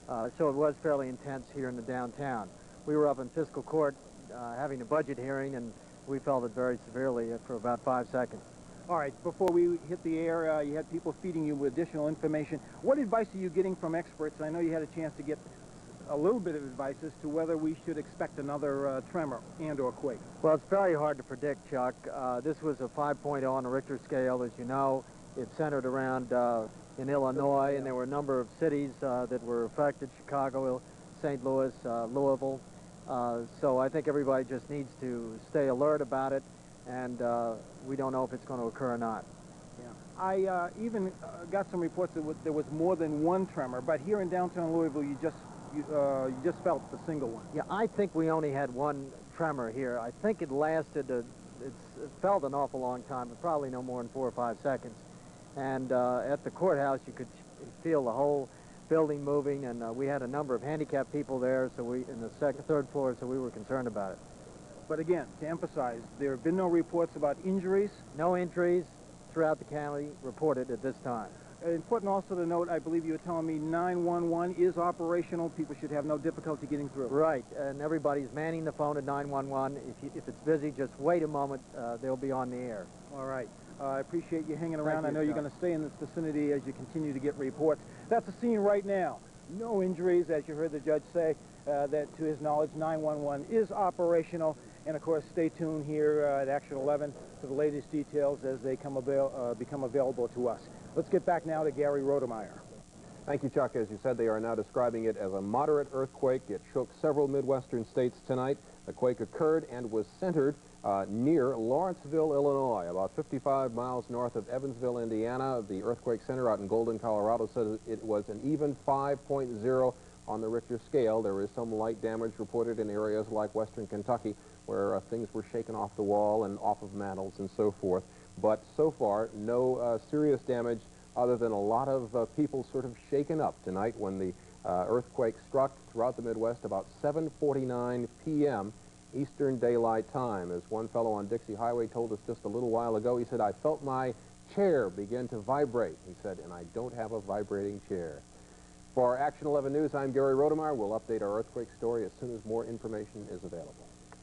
So it was fairly intense here in the downtown. We were up in fiscal court having a budget hearing, and we felt it very severely for about 5 seconds. All right, before we hit the air, you had people feeding you with additional information. What advice are you getting from experts? I know you had a chance to get a little bit of advice as to whether we should expect another tremor and or quake. Well, it's very hard to predict, Chuck. This was a 5.0 on the Richter scale, as you know. It centered around in Illinois, and there were a number of cities that were affected: Chicago, St. Louis, Louisville. So I think everybody just needs to stay alert about it, and we don't know if it's going to occur or not. Yeah. I even got some reports that there was more than one tremor, but here in downtown Louisville, you just felt the single one. Yeah, I think we only had one tremor here. I think it lasted, it felt an awful long time, but probably no more than 4 or 5 seconds. And at the courthouse, you could feel the whole building moving, and we had a number of handicapped people there, so in the third floor, so we were concerned about it. But again, to emphasize, there have been no reports about injuries? No injuries throughout the county reported at this time. Important also to note, I believe you were telling me 911 is operational. People should have no difficulty getting through. Right, and everybody's manning the phone at 911. If it's busy, just wait a moment. They'll be on the air. All right. I appreciate you hanging around. Thank you, I know you're going to stay in this vicinity as you continue to get reports. That's the scene right now. No injuries, as you heard the judge say, that to his knowledge, 911 is operational. And, of course, stay tuned here at Action 11 for the latest details as they become available to us. Let's get back now to Gary Roedemeier. Thank you, Chuck. As you said, they are now describing it as a moderate earthquake. It shook several Midwestern states tonight. The quake occurred and was centered near Lawrenceville, Illinois, about 55 miles north of Evansville, Indiana. The earthquake center out in Golden, Colorado, says it was an even 5.0 on the Richter scale. There is some light damage reported in areas like western Kentucky, where things were shaken off the wall and off of mantles and so forth. But so far, no serious damage other than a lot of people sort of shaken up tonight when the earthquake struck throughout the Midwest about 7:49 p.m. Eastern Daylight Time. As one fellow on Dixie Highway told us just a little while ago, he said, "I felt my chair begin to vibrate." He said, "and I don't have a vibrating chair." For Action 11 News, I'm Gary Roedemeier. We'll update our earthquake story as soon as more information is available.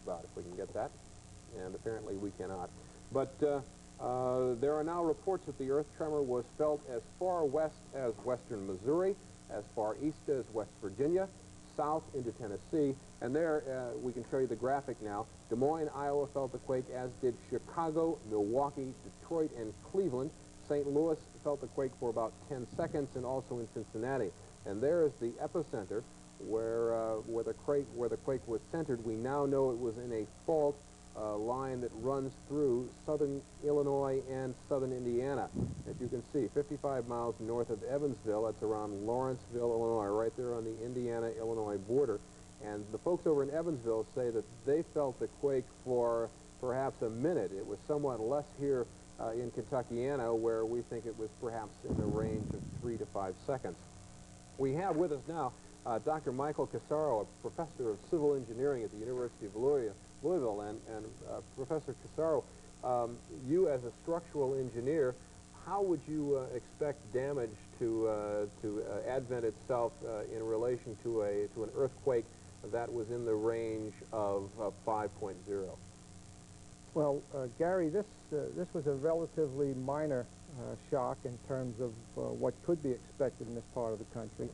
About if we can get that, and apparently we cannot. But there are now reports that the earth tremor was felt as far west as western Missouri, as far east as West Virginia, south into Tennessee, and there we can show you the graphic now. Des Moines, Iowa felt the quake, as did Chicago, Milwaukee, Detroit, and Cleveland. St. Louis felt the quake for about 10 seconds, and also in Cincinnati. And there is the epicenter where the quake was centered. We now know it was in a fault line that runs through southern Illinois and southern Indiana. As you can see, 55 miles north of Evansville, that's around Lawrenceville, Illinois, right there on the Indiana-Illinois border. And the folks over in Evansville say that they felt the quake for perhaps a minute. It was somewhat less here in Kentuckiana, where we think it was perhaps in the range of 3 to 5 seconds. We have with us now Dr. Michael Casaro, a professor of civil engineering at the University of Louisville. And Professor Casaro, you as a structural engineer, how would you expect damage to advent itself in relation to an earthquake that was in the range of 5.0? Well, Gary, this was a relatively minor shock in terms of what could be expected in this part of the country.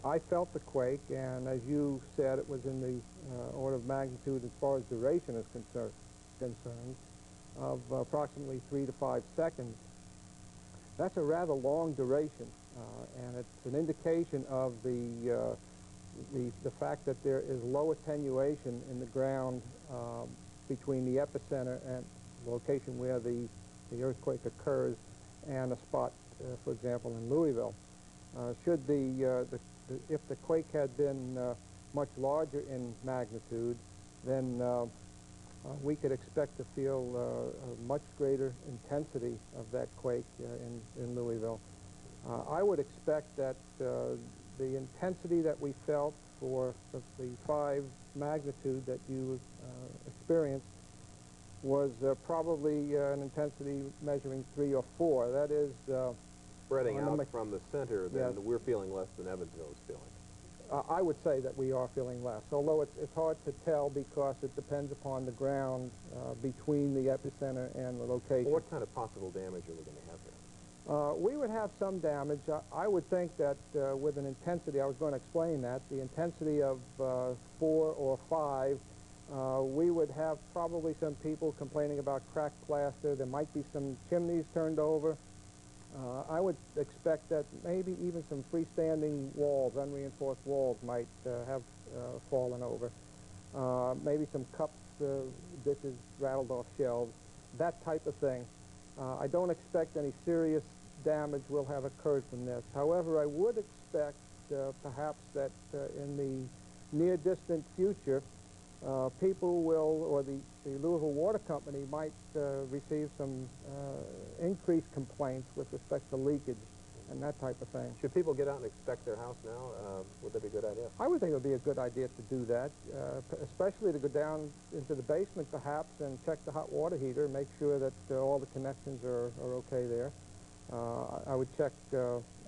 I felt the quake, and as you said, it was in the order of magnitude as far as duration is concerned, of approximately 3 to 5 seconds. That's a rather long duration, and it's an indication of the fact that there is low attenuation in the ground between the epicenter and the location where the earthquake occurs and a spot, for example, in Louisville. If the quake had been much larger in magnitude, then we could expect to feel a much greater intensity of that quake in Louisville. I would expect that the intensity that we felt for the 5 magnitude that you experienced was probably an intensity measuring 3 or 4. That is, spreading out from the center, then yes. we're feeling less than Evansville is feeling. I would say that we are feeling less, although it's hard to tell because it depends upon the ground between the epicenter and the location. Well, what kind of possible damage are we going to have there? We would have some damage. I would think that with an intensity, I was going to explain that, the intensity of 4 or 5, we would have probably some people complaining about cracked plaster. There might be some chimneys turned over. I would expect that maybe even some freestanding walls, unreinforced walls, might have fallen over. Maybe some cups, dishes rattled off shelves, that type of thing. I don't expect any serious damage will have occurred from this. However, I would expect perhaps that in the near distant future, people will, or the Louisville Water Company might receive some increased complaints with respect to leakage and that type of thing. Should people get out and inspect their house now? Would that be a good idea? I would think it would be a good idea to do that, especially to go down into the basement perhaps and check the hot water heater, make sure that all the connections are okay there. I would check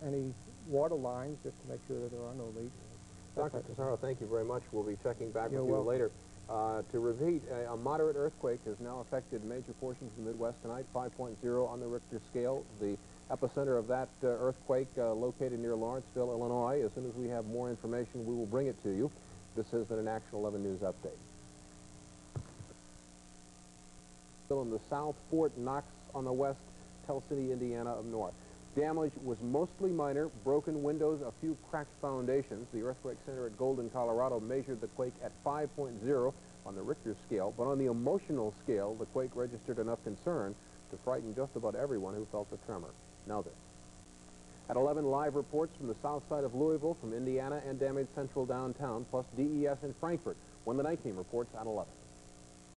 any water lines just to make sure that there are no leaks. Dr. Tesoro, thank you very much. We'll be checking back You're with you welcome. later. To repeat, a moderate earthquake has now affected major portions of the Midwest tonight, 5.0 on the Richter scale. The epicenter of that earthquake located near Lawrenceville, Illinois. As soon as we have more information, we will bring it to you. This has been an Action 11 News update. Still in the south, Fort Knox on the west, Tell City, Indiana up north. Damage was mostly minor, broken windows, a few cracked foundations. The earthquake center at Golden, Colorado measured the quake at 5.0 on the Richter scale, but on the emotional scale, the quake registered enough concern to frighten just about everyone who felt the tremor. Now this. At 11, live reports from the south side of Louisville, from Indiana, and damaged central downtown, plus DES in Frankfort. When the night team reports at 11.